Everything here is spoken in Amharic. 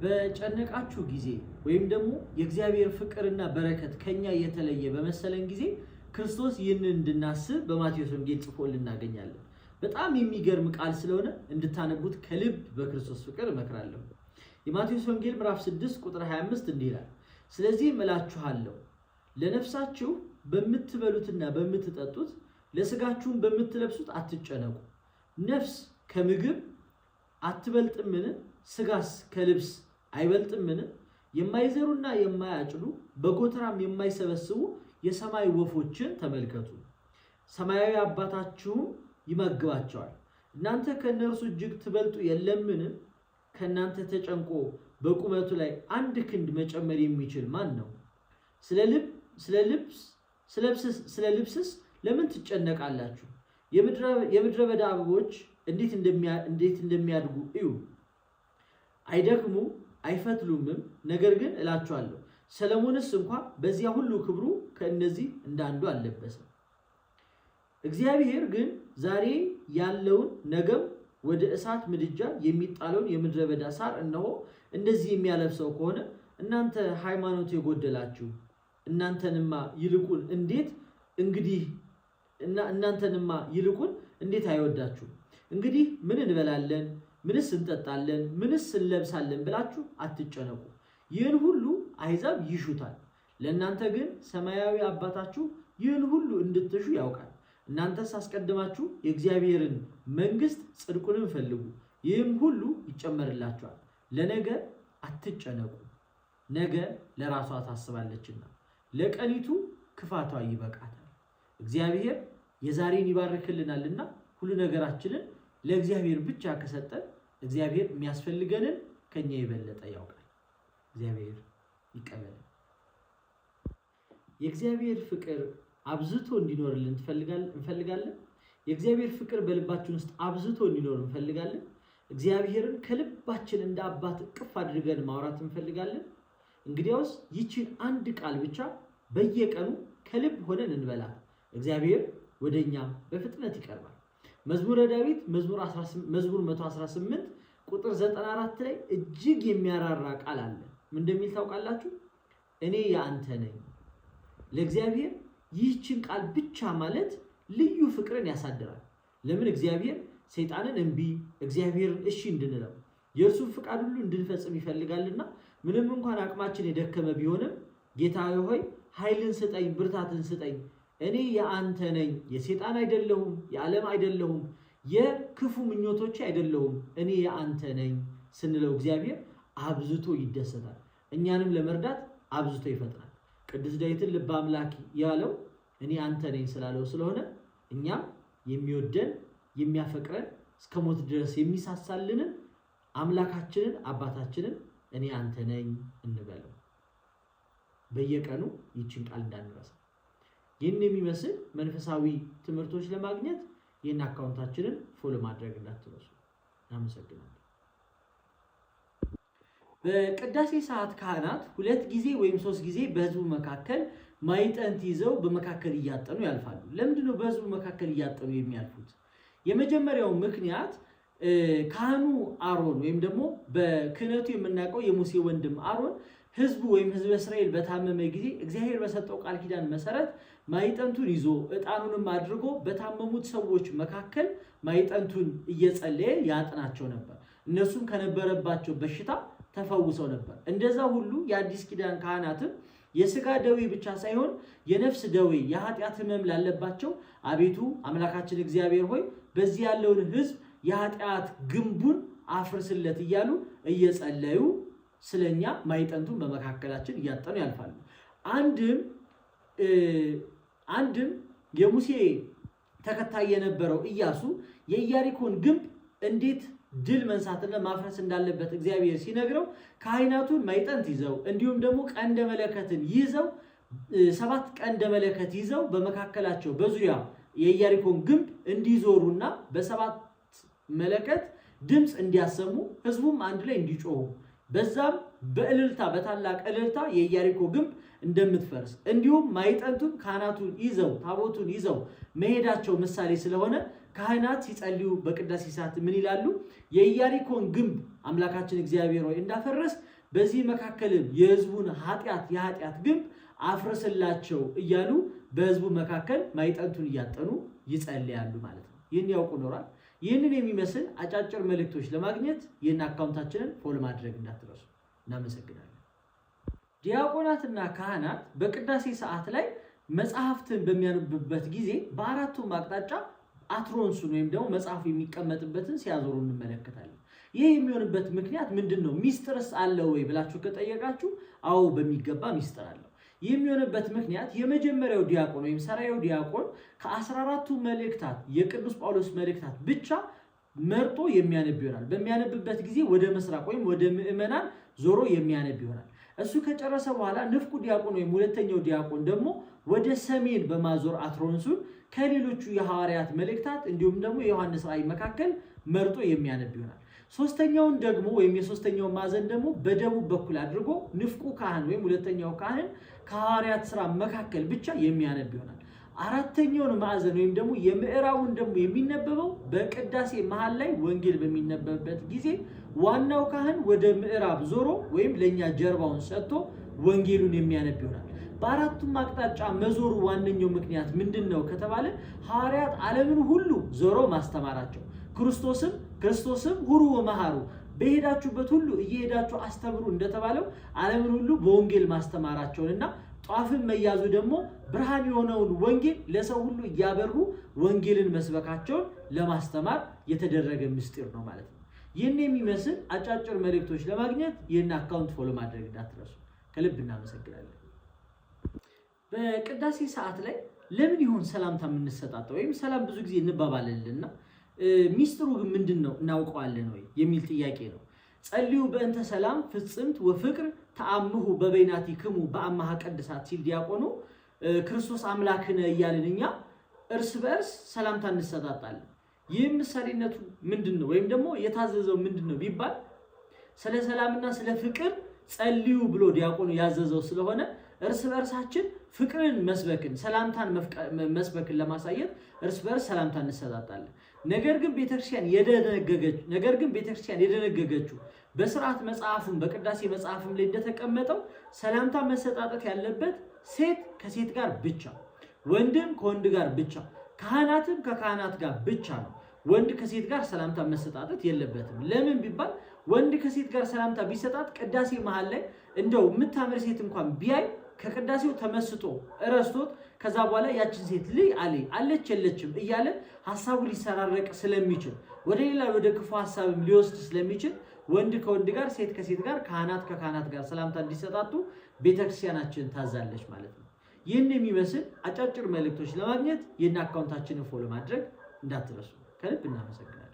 በጨነቃችሁ ጊዜ ወይም ደግሞ የእግዚአብሔር ፍቅርና በረከት ከኛ የተለየ በመሰለን ጊዜ ክርስቶስ ይህንን እንድናስብ በማቴዎስ ወንጌል ጽፎልን እናገኛለን። በጣም የሚገርም ቃል ስለሆነ እንድታነቡት ከልብ በክርስቶስ ፍቅር እመክራለሁ። የማቴዎስ ወንጌል ምዕራፍ 6 ቁጥር 25 እንዲህ ይላል፣ ስለዚህ እላችኋለሁ ለነፍሳችሁ በምትበሉትና በምትጠጡት ለስጋችሁም በምትለብሱት አትጨነቁ። ነፍስ ከምግብ አትበልጥምን? ስጋስ ከልብስ አይበልጥምን? የማይዘሩና የማያጭዱ በጎተራም የማይሰበስቡ የሰማይ ወፎችን ተመልከቱ፣ ሰማያዊ አባታችሁም ይመግባቸዋል። እናንተ ከእነርሱ እጅግ ትበልጡ የለምን? ከእናንተ ተጨንቆ በቁመቱ ላይ አንድ ክንድ መጨመር የሚችል ማን ነው? ስለ ልብስስ ለምን ትጨነቃላችሁ? የምድረ በዳ አበቦች እንዴት እንደሚያድጉ እዩ። አይደክሙ አይፈትሉምም። ነገር ግን እላችኋለሁ ሰለሞንስ እንኳን በዚያ ሁሉ ክብሩ ከእነዚህ እንዳንዱ አልለበሰም። እግዚአብሔር ግን ዛሬ ያለውን ነገም ወደ እሳት ምድጃ የሚጣለውን የምድረ በዳ ሳር እነሆ እንደዚህ የሚያለብሰው ከሆነ እናንተ ሃይማኖት የጎደላችሁ እናንተንማ ይልቁን እንዴት አይወዳችሁ? እንግዲህ ምን እንበላለን፣ ምንስ እንጠጣለን፣ ምንስ እንለብሳለን ብላችሁ አትጨነቁ። ይህን ሁሉ አሕዛብ ይሹታል። ለእናንተ ግን ሰማያዊ አባታችሁ ይህን ሁሉ እንድትሹ ያውቃል። እናንተስ አስቀድማችሁ የእግዚአብሔርን መንግሥት ጽድቁንም ፈልጉ፣ ይህም ሁሉ ይጨመርላችኋል። ለነገ አትጨነቁ፣ ነገ ለራሷ ታስባለችና ለቀኒቱ ክፋቷ ይበቃታል። እግዚአብሔር የዛሬን ይባርክልናልና ሁሉ ነገራችንን ለእግዚአብሔር ብቻ ከሰጠን እግዚአብሔር የሚያስፈልገንን ከኛ የበለጠ ያውቃል። እግዚአብሔር ይቀበል። የእግዚአብሔር ፍቅር አብዝቶ እንዲኖርልን እንፈልጋለን። የእግዚአብሔር ፍቅር በልባችን ውስጥ አብዝቶ እንዲኖር እንፈልጋለን። እግዚአብሔርን ከልባችን እንደ አባት እቅፍ አድርገን ማውራት እንፈልጋለን። እንግዲያውስ ይችን አንድ ቃል ብቻ በየቀኑ ከልብ ሆነን እንበላት። እግዚአብሔር ወደኛ በፍጥነት ይቀርባል። መዝሙረ ዳዊት መዝሙር 118 ቁጥር 94 ላይ እጅግ የሚያራራ ቃል አለ። ምን እንደሚል ታውቃላችሁ? እኔ የአንተ ነኝ። ለእግዚአብሔር ይህችን ቃል ብቻ ማለት ልዩ ፍቅርን ያሳድራል። ለምን? እግዚአብሔር ሰይጣንን እምቢ እግዚአብሔርን እሺ እንድንለው የእርሱን ፍቃድ ሁሉ እንድንፈጽም ይፈልጋልና ምንም እንኳን አቅማችን የደከመ ቢሆንም ጌታ ሆይ ኃይልን ስጠኝ፣ ብርታትን ስጠኝ፣ እኔ የአንተ ነኝ፣ የሰይጣን አይደለሁም፣ የዓለም አይደለሁም፣ የክፉ ምኞቶች አይደለሁም፣ እኔ የአንተ ነኝ ስንለው እግዚአብሔር አብዝቶ ይደሰታል። እኛንም ለመርዳት አብዝቶ ይፈጥናል። ቅዱስ ዳዊትን ልበ አምላክ ያለው እኔ አንተ ነኝ ስላለው ስለሆነ እኛም የሚወደን የሚያፈቅረን እስከ ሞት ድረስ የሚሳሳልንን አምላካችንን አባታችንን እኔ አንተ ነኝ እንበለው። በየቀኑ ይህችን ቃል እንዳንረሳ። ይህን የሚመስል መንፈሳዊ ትምህርቶች ለማግኘት ይህን አካውንታችንን ፎሎ ማድረግ እንዳትረሱ። አመሰግናለሁ። በቅዳሴ ሰዓት ካህናት 2 ጊዜ ወይም 3 ጊዜ በህዝቡ መካከል ማዕጠንት ይዘው በመካከል እያጠኑ ያልፋሉ። ለምንድን ነው በህዝቡ መካከል እያጠኑ የሚያልፉት? የመጀመሪያው ምክንያት ካህኑ አሮን ወይም ደግሞ በክህነቱ የምናውቀው የሙሴ ወንድም አሮን ህዝቡ ወይም ህዝበ እስራኤል በታመመ ጊዜ እግዚአብሔር በሰጠው ቃል ኪዳን መሰረት ማዕጠንቱን ይዞ ዕጣኑንም አድርጎ በታመሙት ሰዎች መካከል ማዕጠንቱን እየጸለየ ያጥናቸው ነበር። እነሱም ከነበረባቸው በሽታ ተፈውሰው ነበር። እንደዛ ሁሉ የአዲስ ኪዳን ካህናትም የሥጋ ደዌ ብቻ ሳይሆን የነፍስ ደዌ የኃጢአት ህመም ላለባቸው አቤቱ አምላካችን እግዚአብሔር ሆይ በዚህ ያለውን ህዝብ የኃጢአት ግንቡን አፍርስለት እያሉ እየጸለዩ ስለኛ ማዕጠንቱን በመካከላችን እያጠኑ ያልፋሉ። አንድም የሙሴ ተከታይ የነበረው ኢያሱ የኢያሪኮን ግንብ እንዴት ድል መንሳትና ማፍረስ እንዳለበት እግዚአብሔር ሲነግረው ካህናቱን ማዕጠንት ይዘው እንዲሁም ደግሞ ቀንደ መለከትን ይዘው 7 ቀንደ መለከት ይዘው በመካከላቸው በዙሪያ የኢያሪኮን ግንብ እንዲዞሩና በ7 መለከት ድምፅ እንዲያሰሙ ህዝቡም አንድ ላይ እንዲጮሁ በዛም በእልልታ በታላቅ እልልታ የኢያሪኮ ግንብ እንደምትፈርስ እንዲሁም ማዕጠንቱን ካህናቱን ይዘው ታቦቱን ይዘው መሄዳቸው ምሳሌ ስለሆነ ካህናት ሲጸልዩ በቅዳሴ ሰዓት ምን ይላሉ? የኢያሪኮን ግንብ አምላካችን እግዚአብሔር ሆይ እንዳፈረስ በዚህ መካከልም የሕዝቡን የኃጢአት ግንብ አፍርስላቸው እያሉ በሕዝቡ መካከል ማይጠንቱን እያጠኑ ይጸልያሉ ማለት ነው። ይህን ያውቁ ኖራል። ይህንን የሚመስል አጫጭር መልእክቶች ለማግኘት ይህን አካውንታችንን ፎሎ ማድረግ እንዳትረሱ። እናመሰግናለን። ዲያቆናትና ካህናት በቅዳሴ ሰዓት ላይ መጽሐፍትን በሚያነቡበት ጊዜ በአራቱም አቅጣጫ አትሮንሱን ወይም ደግሞ መጽሐፉ የሚቀመጥበትን ሲያዞሩ እንመለከታለን። ይህ የሚሆንበት ምክንያት ምንድን ነው? ሚስጥርስ አለው ወይ ብላችሁ ከጠየቃችሁ አዎ በሚገባ ሚስጥር አለው። ይህ የሚሆንበት ምክንያት የመጀመሪያው ዲያቆን ወይም ሰራያው ዲያቆን ከ14ቱ መልእክታት የቅዱስ ጳውሎስ መልእክታት ብቻ መርጦ የሚያነብ ይሆናል። በሚያነብበት ጊዜ ወደ ምስራቅ ወይም ወደ ምዕመናን ዞሮ የሚያነብ ይሆናል። እሱ ከጨረሰ በኋላ ንፍቁ ዲያቆን ወይም ሁለተኛው ዲያቆን ደግሞ ወደ ሰሜን በማዞር አትሮንሱን ከሌሎቹ የሐዋርያት መልእክታት እንዲሁም ደግሞ የዮሐንስ ራእይ መካከል መርጦ የሚያነብ ይሆናል። ሶስተኛውን ደግሞ ወይም የሶስተኛው ማዕዘን ደግሞ በደቡብ በኩል አድርጎ ንፍቁ ካህን ወይም ሁለተኛው ካህን ከሐዋርያት ሥራ መካከል ብቻ የሚያነብ ይሆናል። አራተኛውን ማዕዘን ወይም ደግሞ የምዕራቡን ደግሞ የሚነበበው በቅዳሴ መሃል ላይ ወንጌል በሚነበብበት ጊዜ ዋናው ካህን ወደ ምዕራብ ዞሮ ወይም ለኛ ጀርባውን ሰጥቶ ወንጌሉን የሚያነብ ይሆናል። በአራቱም አቅጣጫ መዞሩ ዋነኛው ምክንያት ምንድነው ከተባለ ሐዋርያት ዓለምን ሁሉ ዞሮ ማስተማራቸው ክርስቶስም ሁሩ ወመሃሩ በሄዳችሁበት ሁሉ እየሄዳችሁ አስተምሩ እንደተባለው ዓለምን ሁሉ በወንጌል ማስተማራቸውንና ጧፍን መያዙ ደግሞ ብርሃን የሆነውን ወንጌል ለሰው ሁሉ እያበሩ ወንጌልን መስበካቸውን ለማስተማር የተደረገ ምስጢር ነው ማለት ነው። ይህን የሚመስል አጫጭር መልእክቶች ለማግኘት ይህን አካውንት ፎሎ ማድረግ እንዳትረሱ። ከልብ እናመሰግናለን። በቅዳሴ ሰዓት ላይ ለምን ይሆን ሰላምታ የምንሰጣጠው ወይም ሰላም ብዙ ጊዜ እንባባለንና ሚስጥሩ ግን ምንድነው እናውቀዋለን ወይ የሚል ጥያቄ ነው። ጸልዩ በእንተ ሰላም ፍጽምት ወፍቅር ተአምሁ በበይናቲክሙ በአማሃ ቅድሳት ሲል ዲያቆኑ ክርስቶስ አምላክነ እያልን እኛ እርስ በእርስ ሰላምታ እንሰጣጣለን። ይህ ምሳሌነቱ ምንድነው ወይም ደግሞ የታዘዘው ምንድነው ቢባል ስለ ሰላምና ስለ ፍቅር ጸልዩ ብሎ ዲያቆኑ ያዘዘው ስለሆነ እርስ በእርሳችን ፍቅርን መስበክን ሰላምታን መስበክን ለማሳየት እርስ በእርስ ሰላምታ እንሰጣጣለን። ነገር ግን ቤተክርስቲያን የደነገገችው በሥርዓት መጽሐፉም በቅዳሴ መጽሐፍም ላይ እንደተቀመጠው ሰላምታ መሰጣጠት ያለበት ሴት ከሴት ጋር ብቻ፣ ወንድም ከወንድ ጋር ብቻ፣ ካህናትም ከካህናት ጋር ብቻ ነው። ወንድ ከሴት ጋር ሰላምታ መሰጣጠት የለበትም። ለምን ቢባል ወንድ ከሴት ጋር ሰላምታ ቢሰጣት ቅዳሴ መሃል ላይ እንደው የምታምር ሴት እንኳን ቢያይ ከቅዳሴው ተመስጦ እረስቶት ከዛ በኋላ ያችን ሴት ልይ አለች የለችም እያለ ሐሳቡ ሊሰራረቅ ስለሚችል ወደ ሌላ ወደ ክፉ ሐሳብም ሊወስድ ስለሚችል ወንድ ከወንድ ጋር ሴት ከሴት ጋር ካህናት ከካህናት ጋር ሰላምታ እንዲሰጣጡ ቤተክርስቲያናችን ታዛለች ማለት ነው። ይህን የሚመስል አጫጭር መልእክቶች ለማግኘት ይህን አካውንታችንን ፎሎ ማድረግ እንዳትረሱ። ከልብ እናመሰግናለን።